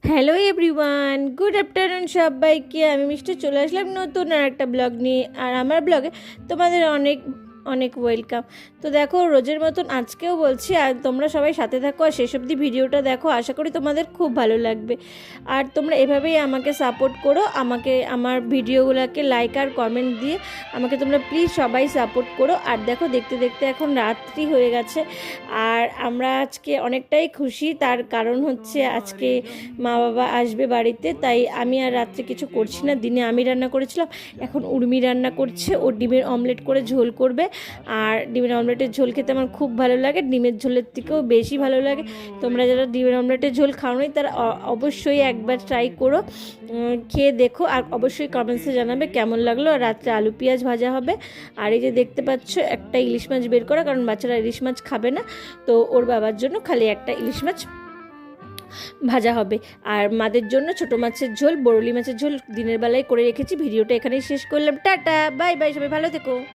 Hello everyone, good afternoon সবাইকে। আমি মিষ্টি চলে আসলাম নতুন আর একটা ব্লগ নিয়ে। আর আমার ব্লগে তোমাদের অনেক অনেক ওয়েলকাম। তো দেখো, রোজের মতন আজকেও বলছি, আর তোমরা সবাই সাথে থাকো আর শেষ অবধি ভিডিওটা দেখো। আশা করি তোমাদের খুব ভালো লাগবে। আর তোমরা এভাবেই আমাকে সাপোর্ট করো, আমাকে আমার ভিডিওগুলোকে লাইক আর কমেন্ট দিয়ে আমাকে তোমরা প্লিজ সবাই সাপোর্ট করো। আর দেখো, দেখতে দেখতে এখন রাত্রি হয়ে গেছে। আর আমরা আজকে অনেকটাই খুশি, তার কারণ হচ্ছে আজকে মা বাবা আসবে বাড়িতে, তাই আমি আর রাত্রে কিছু করছি না। দিনে আমি রান্না করেছিলাম, এখন উর্মি রান্না করছে। ও ডিমের অমলেট করে ঝোল করবে। আর ডিমের অমলেটের ঝোল খেতে আমার খুব ভালো লাগে, ডিমের ঝোলের থেকেও বেশি ভালো লাগে। তোমরা যারা ডিমের অমলেটের ঝোল খাওনি তারা অবশ্যই একবার ট্রাই করো, খেয়ে দেখো। আর অবশ্যই কমেন্টসে জানাবে কেমন লাগলো। আর রাত্রে আলু পেঁয়াজ ভাজা হবে। আর এই যে দেখতে পাচ্ছ, একটা ইলিশ মাছ বের করা, কারণ বাচ্চারা ইলিশ মাছ খাবে না, তো ওর বাবার জন্য খালি একটা ইলিশ মাছ ভাজা হবে। আর মাদের জন্য ছোট মাছের ঝোল, বরলি মাছের ঝোল দিনের বেলায় করে রেখেছি। ভিডিওটা এখানেই শেষ করলাম। টাটা, বাই বাই, সবাই ভালো থেকো।